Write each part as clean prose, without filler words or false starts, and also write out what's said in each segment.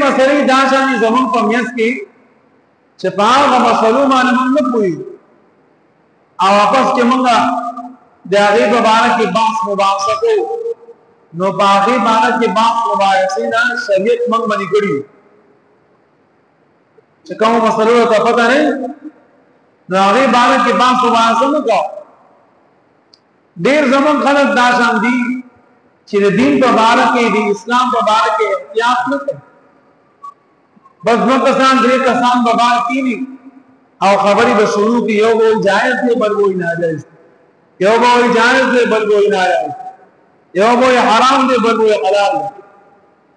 مسلې دا شان زمون په میاس کې چې په هغه مسلو باندې موږ نه پوي او واپس کې موږ د هغه په اړه کې بحث مباحثه کوو نو په هغه باندې کې بحث مباحثه نه شریعت موږ باندې کړی چې کوم مسلو ته پته نه نو هغه باندې کې بحث مباحثه نه کوو ډیر زمون خلک دا شان دي چې د دین په اړه کې د اسلام په اړه کې احتیاط نه کوي بس نو کسان درې کسان په اړه کې او خبرې به شروع کی یو وایي جائز دی بل وایي ناجائز یو وایي جائز دی بل وایي ناجائز یو وایي حرام دی بل وایي حلال دی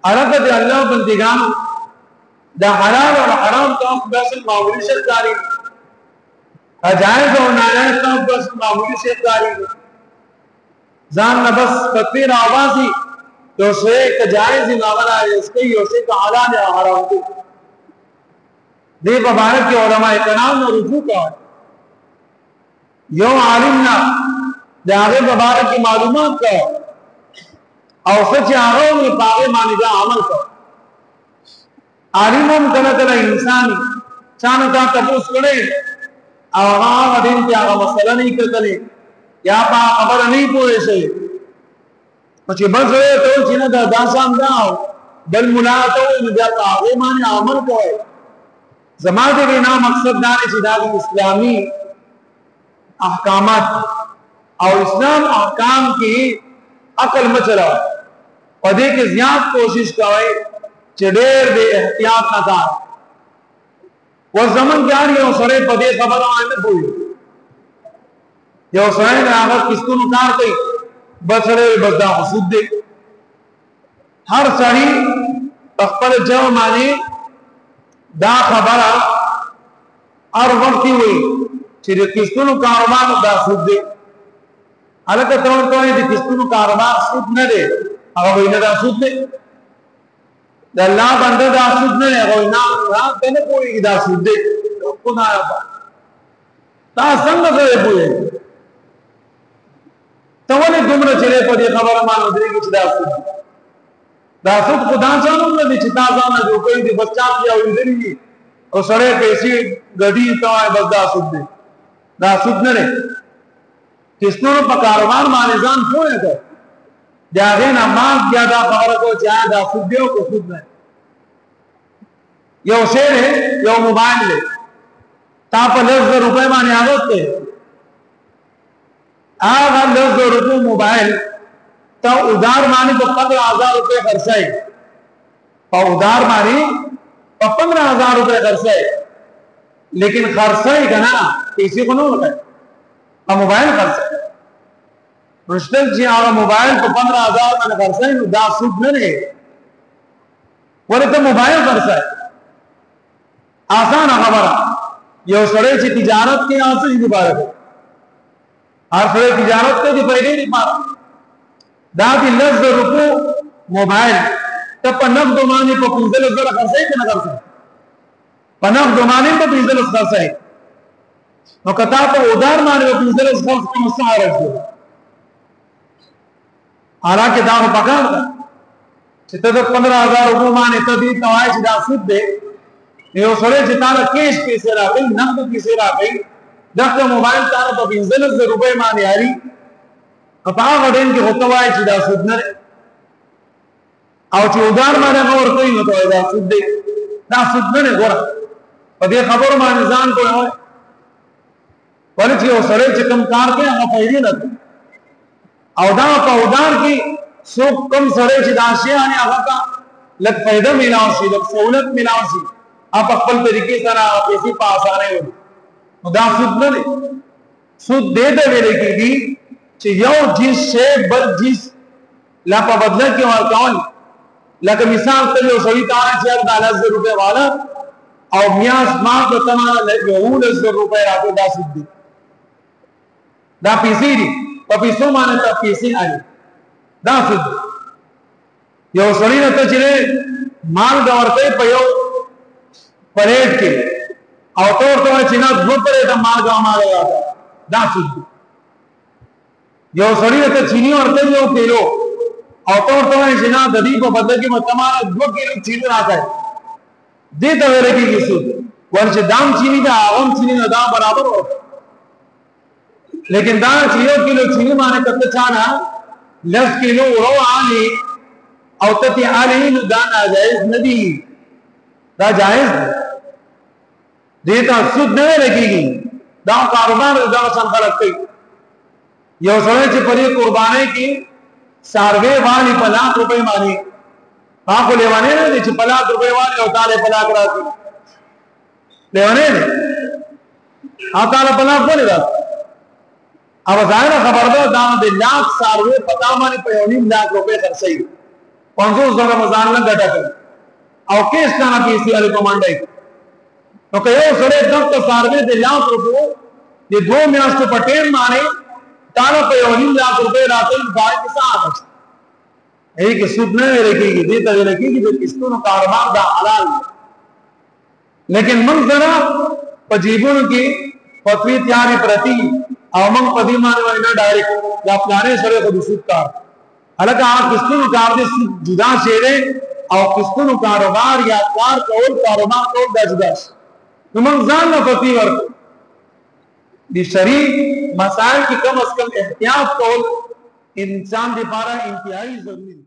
ارګه د الله بندګانو دا حلال او حرام ته بس معمولی شرکاری جائز او ناجائز ته بس معمولی شرکاری ځان نه بس تکبیر आवाजي یو څه ک جائز نه غلا اس کې یو څه ک حلال او حرام دی دې په اړه کې علماء کرام نو رجوع کوي یو عالم نه دا هغه په اړه کې معلومات کوي او څه هغه په هغه باندې عمل کوي عالم هم کله کله انساني څنګه تاسو کړي او هغه دین کې هغه مسله نه کړلې یا په خبر نه پوهې شي چې بس ته چې نه دا داسام دا بل مولا ته نه دا هغه باندې عمل کوي زماده کې نام مقصد دا چې دا اسلامي احکامات او اسلام احکام کې عقل مچلا او دې کې زیات کوشش کوي چې ډېر دې احتیاط نه کار و زمون کې یو سره په دې خبره باندې پوي یو سره هغه کیسونو کار کوي بسره بدا حسود دې هر سړی خپل جو معنی دا خبره هر وخت وي چې د کیسونو کاروبار دا سود دی الکه تور ته د کیسونو کاروبار سود نه دی هغه وینه دا سود دی د الله بنده دا سود نه هغه نه کنه کوئی دا سود دی کو نه تا څنګه کوي پوهه ته ولې دومره چیرې په دې خبره باندې درېږي چې دا سود دا سود خدا ځانو نه دي چې تا ځان جو کوي دي بچان یا ویلې او سره پیسې غډي ته بس دا سود دی دا سود نه نه کیسونو په کاروبار باندې ځان پوهه ده دا غنا ما بیا دا خبره کو چې دا سود دی او سود نه یو شعر یو موبایل له تا په 10,000 روپے باندې آغوته هغه 10,000 روپے موبایل تا ادار باندې په 15,000 روپے خرڅای او ادار باندې په 15,000 روپے خرڅای لیکن خرڅای کنا پیسې کو نه وکړ او موبایل خرڅای رشتل چې هغه موبایل په 15,000 باندې خرڅای نو دا سود نه دی ورته موبایل خرڅای آسان خبره یو سره چې تجارت کې آسان دي بارے هر سره تجارت کې دي پیدا دي پاره دا دي 10,000 روپے موبایل ته په نقد باندې په 15,000 خرڅای کنه خرڅای په نقد باندې په 15,000 خرڅای نو کته په ودار باندې په 15,000 خرڅ کې مسعر شو حالانکه دا په پکار ده چې ته 15,000 روپے باندې ته دې توای چې دا سود دی یو سره چې تعالی کیش پیسې راغی نقد پیسې راغی دغه موبایل تعالی په 15,000 روپے باندې یاري په هغه ډین کې هوته وای چې دا سود نه او چې ودار باندې اور کوي نو دا سود دی دا سود نه ګوره په دې خبرو باندې ځان کوی ولې چې یو سره چې کم کار کوي هغه پیدا نه او دا په ودار کې څو کم سره چې دا شی ان هغه کا لږ پیدا ملاوي شي لږ سہولت ملاوي شي اپ خپل طریقې سره پیسې په اسانه وي نو دا سود نه دی سود دې ته ویل کېږي چې یو جنس شی بل جنس لا په بدله کې ورکول لکه مثال ته یو سړی ته چې 10,000 روپے والا او میاس ما ته تمام 10,000 روپے راځي دا سود دی دا پیسې دي په پیسو باندې ته پیسې اړي دا سود یو سړی ته چې مال دا ورته په یو پلیټ کې او تور ته چې نه دو پلیټ مال غواړي دا سود یو سړی ته چینی ورته یو کیلو او تور ته چې نه د دې په بدل کې متمال 2 کیلو چینی راځي دې ته ویل کېږي سود ورچ دام چینی دا عوام چینی دا برابر ہو لیکن دا چې 1 کیلو چینی باندې کته چانا 10 کیلو ورو علی او ته علی نو دا ناجائز ندی دا جائز دې ته سود نه ویل کېږي دا کاروبار دا څنګه خلک کوي یو سره چې په قربانۍ کې ساروی والی په लाख روپے باندې هغه لیوانه نه چې په लाख روپے والی او تعالی په लाख راځي لیوانه نه هغه تعالی په लाख باندې راځي او ظاهر خبردار دا د लाख ساروی پتا باندې په 1.5 लाख روپے خرڅي 500 زره رمضان نه ګټه کوي او کیس نه پیسې علي کمانډای نو که یو سره دغه ساروی د लाख روپے د 2 میاشتو په ټیم باندې تعالی په 1.5 लाख روپے راځي باندې کسان ایک سود نه لګيږي دې ته لګيږي د کیسونو کاروبار دا حلال لیکن موږ زرا په جیبونو کې فتوی تیاری پرتی او موږ په دې باندې نه ډایرکټ دا پلانې سره د سود کار الګا کیسونو کار دې جدا شهره او کیسونو کاروبار یا کار کول کاروبار کول د جدا نو موږ ځان نه فتوی ورکو دي شرعي مسائل کی کم از کم احتیاط کول انسان لپاره انتهایی ضروری